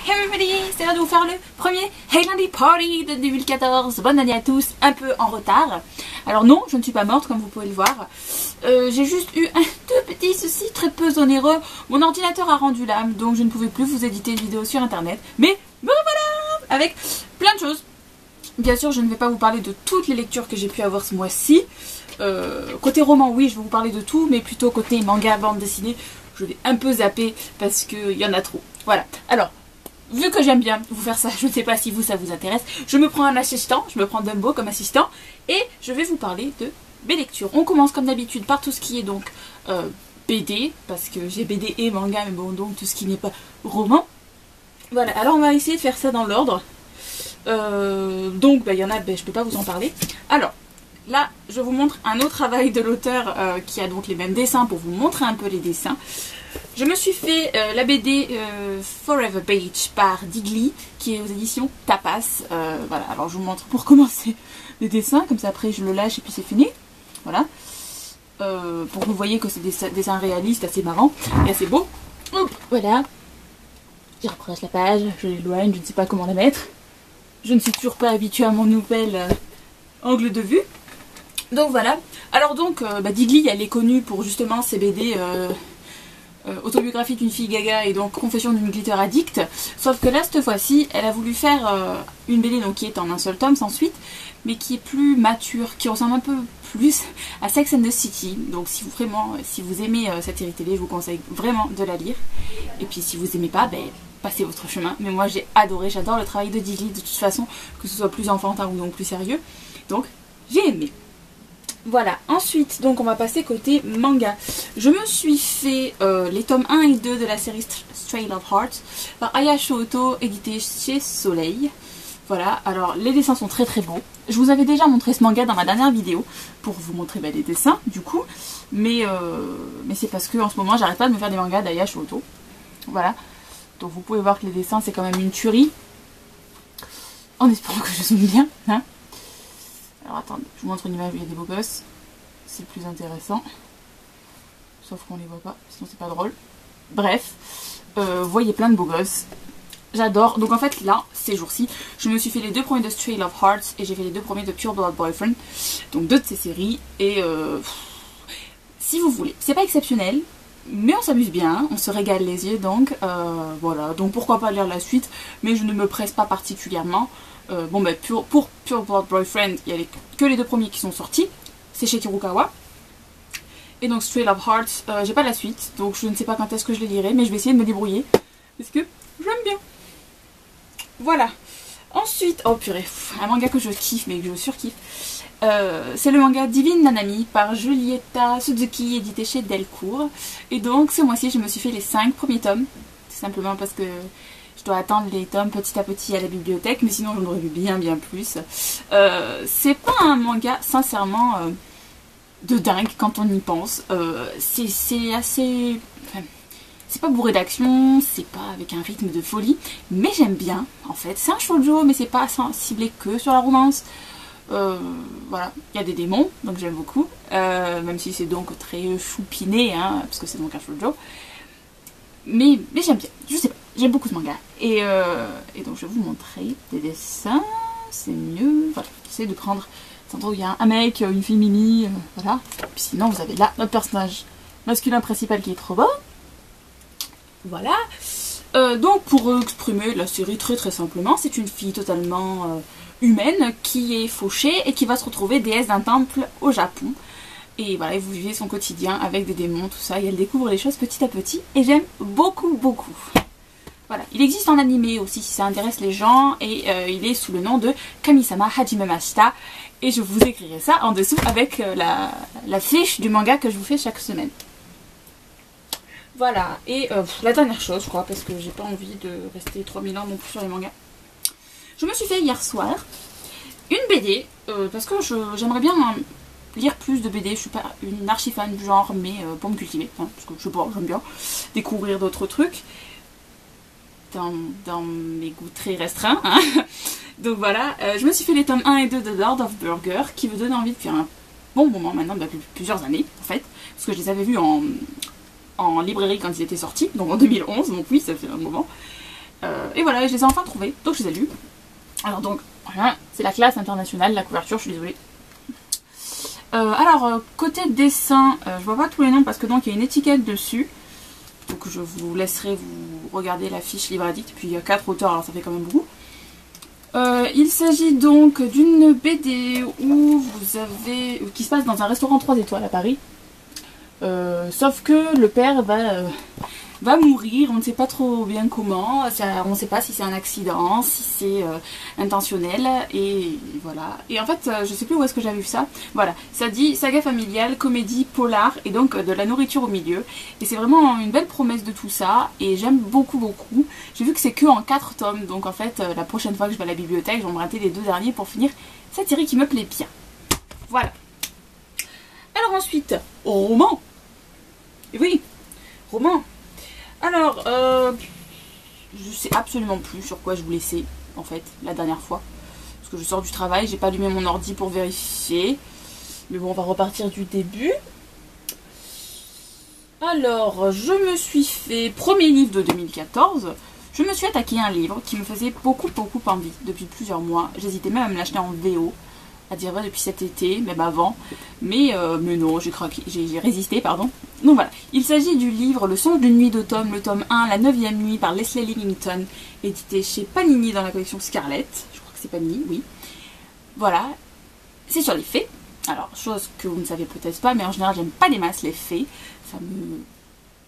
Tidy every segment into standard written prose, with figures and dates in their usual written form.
Hey everybody, c'est l'heure de vous faire le premier Hey Lundi Party de 2014. Bonne année à tous, un peu en retard. Alors non, je ne suis pas morte comme vous pouvez le voir. J'ai juste eu un tout petit souci très peu onéreux. Mon ordinateur a rendu l'âme, donc je ne pouvais plus vous éditer une vidéo sur internet. Mais bon voilà, avec plein de choses. Bien sûr, je ne vais pas vous parler de toutes les lectures que j'ai pu avoir ce mois-ci. Côté roman, oui, je vais vous parler de tout, mais plutôt côté manga, bande dessinée, je vais un peu zapper parce qu'il y en a trop. Voilà. Alors, vu que j'aime bien vous faire ça, je ne sais pas si ça vous intéresse, je me prends un assistant, je me prends Dumbo comme assistant, et je vais vous parler de mes lectures. On commence comme d'habitude par tout ce qui est donc BD, parce que j'ai BD et manga, mais bon, donc tout ce qui n'est pas roman. Voilà, alors on va essayer de faire ça dans l'ordre. Donc, il y en a, je peux pas vous en parler. Alors, là, je vous montre un autre travail de l'auteur qui a donc les mêmes dessins pour vous montrer un peu les dessins. Je me suis fait la BD Forever Beach par Digli, qui est aux éditions Tapas. Voilà, alors je vous montre pour commencer les dessins, comme ça après je le lâche et puis c'est fini. Voilà. Pour que vous voyez que c'est des dessins réalistes, assez marrants et assez beaux. Hop, voilà. Je rapproche la page, je l'éloigne, je ne sais pas comment la mettre. Je ne suis toujours pas habituée à mon nouvel angle de vue. Donc voilà. Alors donc, Digli, elle est connue pour justement ses BD autobiographie d'une fille gaga et donc confession d'une glitter addict. Sauf que là, cette fois-ci, elle a voulu faire une BD donc, qui est en un seul tome sans suite, mais qui est plus mature, qui ressemble un peu plus à Sex and the City. Donc si vous aimez cette série télé, je vous conseille vraiment de la lire. Et puis si vous aimez pas, passez votre chemin. Mais moi j'ai adoré, j'adore le travail de Digli de toute façon, que ce soit plus enfantin ou donc plus sérieux. Donc j'ai aimé. Voilà, ensuite, donc on va passer côté manga. Je me suis fait les tomes 1 et 2 de la série Stray Love Heart par Aya Shoto, édité chez Soleil. Voilà, alors les dessins sont très très beaux. Je vous avais déjà montré ce manga dans ma dernière vidéo pour vous montrer les dessins du coup. Mais c'est parce que en ce moment j'arrête pas de me faire des mangas d'Aya Shoto. Voilà, donc vous pouvez voir que les dessins c'est quand même une tuerie. En espérant que je zoome bien, hein. Alors attendez, je vous montre une image où il y a des beaux gosses. C'est plus intéressant. Sauf qu'on les voit pas, sinon c'est pas drôle. Bref, vous voyez plein de beaux gosses. J'adore. Donc en fait là, ces jours-ci, je me suis fait les deux premiers de Stray Love Hearts et j'ai fait les deux premiers de Pure Blood Boyfriend. Donc deux de ces séries. Et si vous voulez, c'est pas exceptionnel, mais on s'amuse bien, on se régale les yeux donc. Voilà, donc pourquoi pas lire la suite, mais je ne me presse pas particulièrement. Pour Pure Blood Boyfriend, il n'y a que les deux premiers qui sont sortis. C'est chez Kurokawa. Et donc Stray Love Hearts, j'ai pas la suite. Donc je ne sais pas quand est-ce que je les lirai. Mais je vais essayer de me débrouiller. Parce que j'aime bien. Voilà. Ensuite, oh purée, un manga que je kiffe, mais que je surkiffe. C'est le manga Divine Nanami par Julieta Suzuki, édité chez Delcourt. Et donc ce mois-ci, je me suis fait les 5 premiers tomes. Tout simplement parce que je dois attendre les tomes petit à petit à la bibliothèque, mais sinon j'en aurais vu bien plus. C'est pas un manga, sincèrement, de dingue quand on y pense. C'est assez... Enfin, c'est pas bourré d'action, c'est pas avec un rythme de folie, mais j'aime bien, en fait. C'est un shoujo, mais c'est pas ciblé que sur la romance. Voilà, il y a des démons, donc j'aime beaucoup. Même si c'est donc très choupiné, hein, parce que c'est donc un shoujo. Mais j'aime bien, je sais pas, j'aime beaucoup ce manga. Et donc je vais vous montrer des dessins, c'est mieux. Voilà, j'essaie de prendre cet endroit où il y a un mec, une fille mimi, voilà. Puis sinon vous avez là notre personnage masculin principal qui est trop beau. Voilà. Donc pour exprimer la série très simplement, c'est une fille totalement humaine qui est fauchée et qui va se retrouver déesse d'un temple au Japon. Et voilà, vous vivez son quotidien avec des démons, tout ça, et elle découvre les choses petit à petit, et j'aime beaucoup. Voilà, il existe en animé aussi si ça intéresse les gens, et il est sous le nom de Kamisama Hajimemashita, et je vous écrirai ça en dessous avec la fiche du manga que je vous fais chaque semaine. Voilà, et la dernière chose, je crois, parce que j'ai pas envie de rester 3000 ans non plus sur les mangas. Je me suis fait hier soir une BD, parce que j'aimerais bien lire plus de BD, je suis pas une archi fan du genre, mais pour me cultiver, hein, parce que je sais pas, j'aime bien découvrir d'autres trucs dans mes goûts très restreints, hein. Donc voilà, je me suis fait les tomes 1 et 2 de Lord of Burger, qui me donne envie de faire un bon moment maintenant, depuis plusieurs années en fait, parce que je les avais vus en librairie quand ils étaient sortis, donc en 2011, donc oui, ça fait un moment. Et voilà, je les ai enfin trouvés, donc je les ai lus. Alors donc, voilà, c'est la classe internationale, la couverture, je suis désolée. Alors, côté dessin, je vois pas tous les noms parce que donc il y a une étiquette dessus. Donc je vous laisserai vous regarder la fiche livre addict. Puis il y a 4 auteurs, alors ça fait quand même beaucoup. Il s'agit donc d'une BD où vous avez, qui se passe dans un restaurant 3 étoiles à Paris. Sauf que le père va mourir, on ne sait pas trop bien comment, on ne sait pas si c'est un accident, si c'est intentionnel, et voilà. Et en fait, je sais plus où est-ce que j'avais vu ça. Voilà, ça dit saga familiale, comédie, polar, et donc de la nourriture au milieu. Et c'est vraiment une belle promesse de tout ça, et j'aime beaucoup beaucoup. J'ai vu que c'est que en 4 tomes, donc en fait, la prochaine fois que je vais à la bibliothèque, je vais emprunter les 2 derniers pour finir cette série qui me plaît bien. Voilà. Alors ensuite, roman. Et oui, roman. Alors, je sais absolument plus sur quoi je vous laissais, en fait, la dernière fois. Parce que je sors du travail, j'ai pas allumé mon ordi pour vérifier. Mais bon, on va repartir du début. Alors, je me suis fait, premier livre de 2014, je me suis attaqué à un livre qui me faisait beaucoup envie depuis plusieurs mois. J'hésitais même à me l'acheter en VO. À dire vrai depuis cet été, même avant, mais non, j'ai craqué, j'ai résisté, pardon. Donc voilà, il s'agit du livre Le songe d'une nuit d'automne, le tome 1, la 9e nuit, par Leslie Livington, édité chez Panini dans la collection Scarlet, je crois que c'est Panini, oui. Voilà, c'est sur les fées, alors chose que vous ne savez peut-être pas, mais en général j'aime pas des masses les fées, je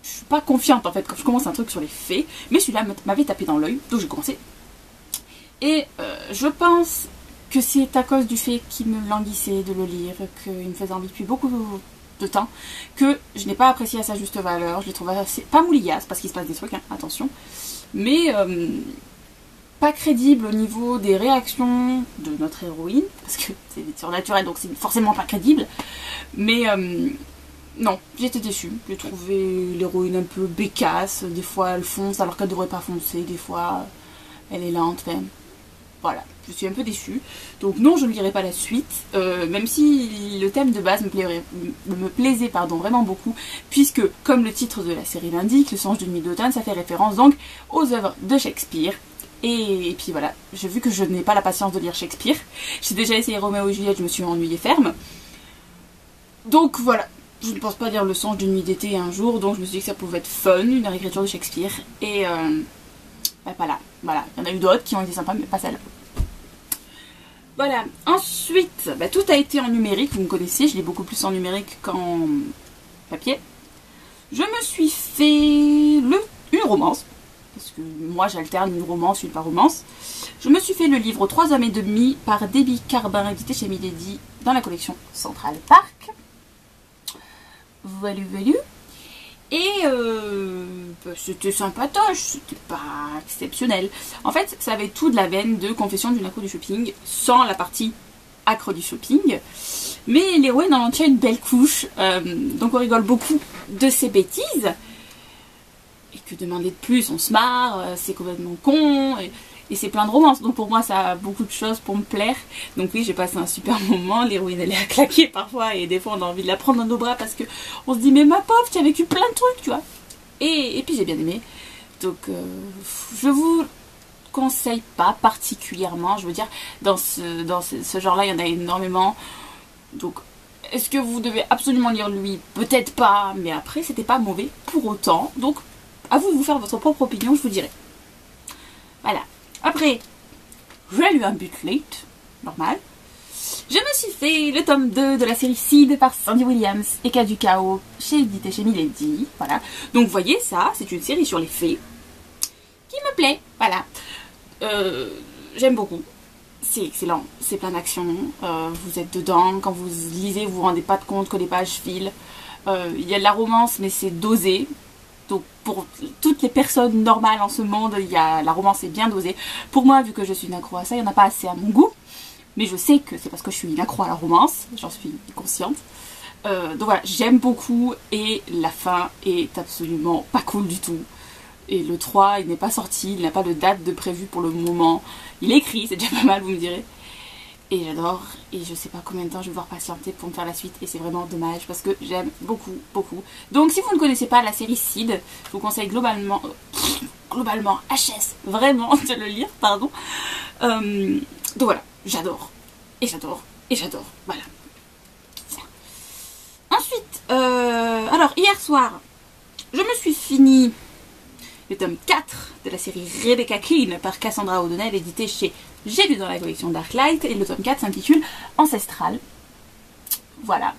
suis pas confiante en fait quand je commence un truc sur les fées, mais celui-là m'avait tapé dans l'œil, donc j'ai commencé. Et je pense que c'est à cause du fait qu'il me languissait de le lire, qu'il me faisait envie depuis beaucoup de temps, que je n'ai pas apprécié à sa juste valeur. Je l'ai trouvé assez, pas moulillasse, parce qu'il se passe des trucs, hein, attention, mais pas crédible au niveau des réactions de notre héroïne, parce que c'est surnaturel, donc c'est forcément pas crédible, mais non, j'étais déçue. J'ai trouvé l'héroïne un peu bécasse, des fois elle fonce alors qu'elle devrait pas foncer, des fois elle est lente même. Voilà, je suis un peu déçue. Donc non, je ne lirai pas la suite, même si le thème de base me plaisait vraiment beaucoup, puisque, comme le titre de la série l'indique, Le songe d'une nuit d'automne, ça fait référence donc aux œuvres de Shakespeare. Et puis voilà, j'ai vu que je n'ai pas la patience de lire Shakespeare. J'ai déjà essayé Roméo et Juliette, je me suis ennuyée ferme. Donc voilà, je ne pense pas lire Le songe d'une nuit d'été un jour, donc je me suis dit que ça pouvait être fun, une réécriture de Shakespeare. Et voilà, il y en a eu d'autres qui ont été sympas, mais pas celle-là. Voilà, ensuite, tout a été en numérique, vous me connaissez, je lis beaucoup plus en numérique qu'en papier. Je me suis fait une romance, parce que moi j'alterne une romance, une pas romance. Je me suis fait le livre 3 hommes et demi par Debbie Carbin, édité chez Milady dans la collection Central Park. Voilà. Et c'était sympatoche, c'était pas exceptionnel. En fait, ça avait tout de la veine de Confession d'une accro du shopping, sans la partie accro du shopping. Mais l'héroïne en tient une belle couche, donc on rigole beaucoup de ses bêtises. Et que demander de plus, on se marre, c'est complètement con, et c'est plein de romances. Donc pour moi, ça a beaucoup de choses pour me plaire. Donc oui, j'ai passé un super moment. L'héroïne, elle est à claquer parfois, et des fois, on a envie de la prendre dans nos bras parce que on se dit, mais ma pauvre, tu as vécu plein de trucs, tu vois. Et puis j'ai bien aimé. Donc je vous conseille pas particulièrement. Je veux dire, dans ce genre-là, il y en a énormément. Donc est-ce que vous devez absolument lire lui? Peut-être pas, mais après, c'était pas mauvais pour autant. Donc à vous de vous faire votre propre opinion, je vous dirai. Voilà. Après, j'ai lu un Butlate, normal. Je me suis fait le tome 2 de la série Seed par Sandy Williams et K du Chaos, édité chez Milady. Voilà. Donc, vous voyez, ça, c'est une série sur les fées qui me plaît. Voilà. J'aime beaucoup. C'est excellent. C'est plein d'action. Vous êtes dedans. Quand vous lisez, vous vous rendez pas compte que les pages filent. Il y a de la romance, mais c'est dosé. Donc pour toutes les personnes normales en ce monde, la romance est bien dosée. Pour moi, vu que je suis une accro à ça, il n'y en a pas assez à mon goût. Mais je sais que c'est parce que je suis une accro à la romance, j'en suis consciente. Donc voilà, j'aime beaucoup et la fin est absolument pas cool du tout. Et le 3, il n'est pas sorti, il n'a pas de date de prévu pour le moment. Il est écrit, c'est déjà pas mal, vous me direz. Et j'adore, et je sais pas combien de temps je vais devoir patienter pour me faire la suite, et c'est vraiment dommage parce que j'aime beaucoup. Donc si vous ne connaissez pas la série Seed, je vous conseille globalement... globalement HS vraiment de le lire, pardon. Donc voilà, j'adore. Et j'adore. Et j'adore. Voilà. Ensuite, alors hier soir, je me suis fini le tome 4 de la série Rebecca Keane par Cassandra O'Donnell, édité chez J'ai lu dans la collection Darklight, et le tome 4 s'intitule Ancestral. Voilà.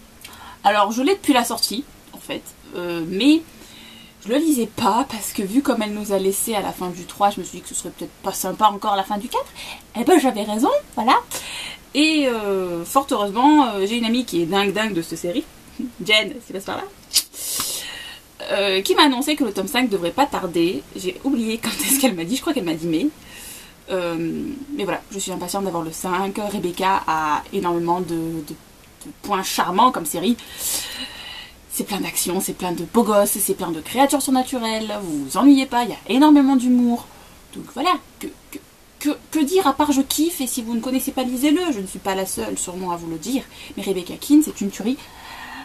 Alors je l'ai depuis la sortie, en fait, mais je le lisais pas parce que vu comme elle nous a laissé à la fin du 3, je me suis dit que ce serait peut-être pas sympa encore la fin du 4. Et ben j'avais raison, voilà. Et fort heureusement, j'ai une amie qui est dingue de cette série, Jen, c'est passe par là, qui m'a annoncé que le tome 5 devrait pas tarder. J'ai oublié quand est-ce qu'elle m'a dit, je crois qu'elle m'a dit mai. Mais voilà, je suis impatiente d'avoir le 5. Rebecca a énormément de points charmants comme série. C'est plein d'action, c'est plein de beaux gosses, c'est plein de créatures surnaturelles, vous vous ennuyez pas, il y a énormément d'humour. Donc voilà, que dire à part je kiffe, et si vous ne connaissez pas, lisez-le, je ne suis pas la seule sûrement à vous le dire, mais Rebecca Keane, c'est une tuerie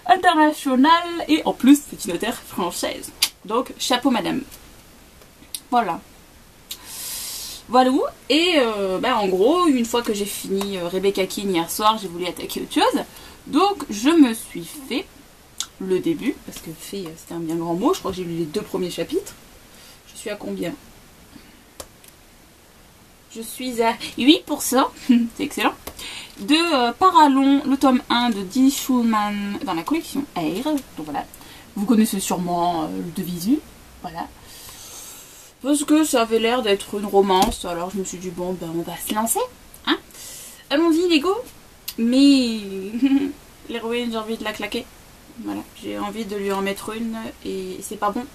internationale, et en plus, c'est une auteure française. Donc, chapeau madame. Voilà. Voilà où. Et en gros, une fois que j'ai fini Rebecca Keane hier soir, j'ai voulu attaquer autre chose. Donc, je me suis fait le début, parce que fait, c'était un bien grand mot, je crois que j'ai lu les 2 premiers chapitres. Je suis à combien? Je suis à 8%, c'est excellent, de Paralon, le tome 1 de Dee Schulman dans la collection Air. Donc voilà, vous connaissez sûrement de visu, voilà. Parce que ça avait l'air d'être une romance, alors je me suis dit bon ben on va se lancer, hein. Allons-y les go. Mais l'héroïne, j'ai envie de la claquer. Voilà, j'ai envie de lui en mettre une et c'est pas bon.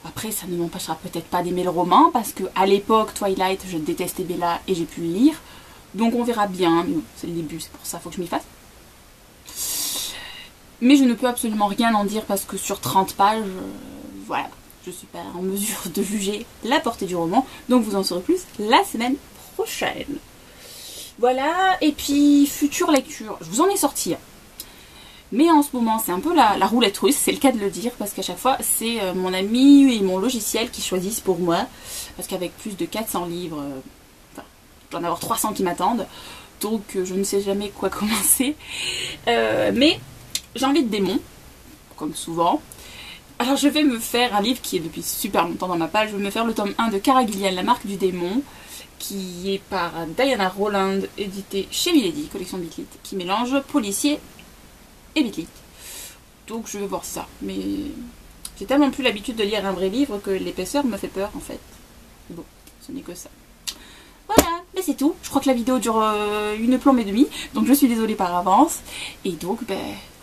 Après, ça ne m'empêchera peut-être pas d'aimer le roman, parce que à l'époque, Twilight, je détestais Bella et j'ai pu le lire. Donc on verra bien, mais bon, c'est le début, c'est pour ça, faut que je m'y fasse. Mais je ne peux absolument rien en dire parce que sur 30 pages, voilà, je suis pas en mesure de juger la portée du roman. Donc vous en saurez plus la semaine prochaine. Voilà, et puis future lecture, je vous en ai sorti. Mais en ce moment, c'est un peu la roulette russe, c'est le cas de le dire, parce qu'à chaque fois, c'est mon ami et mon logiciel qui choisissent pour moi. Parce qu'avec plus de 400 livres, enfin, je dois en avoir 300 qui m'attendent, donc je ne sais jamais quoi commencer. Mais j'ai envie de démons, comme souvent. Alors je vais me faire un livre qui est depuis super longtemps dans ma page, je vais me faire le tome 1 de Cara Gillian, La marque du démon, qui est par Diana Rowland, édité chez Milady, collection Bitlit, qui mélange policier et Bitlit. Donc je vais voir ça. Mais j'ai tellement plus l'habitude de lire un vrai livre que l'épaisseur me fait peur en fait. Bon, ce n'est que ça. Voilà, mais c'est tout. Je crois que la vidéo dure une plombe et demie, donc je suis désolée par avance. Et donc,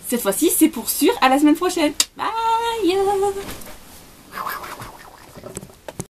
cette fois-ci, c'est pour sûr. À la semaine prochaine. Bye.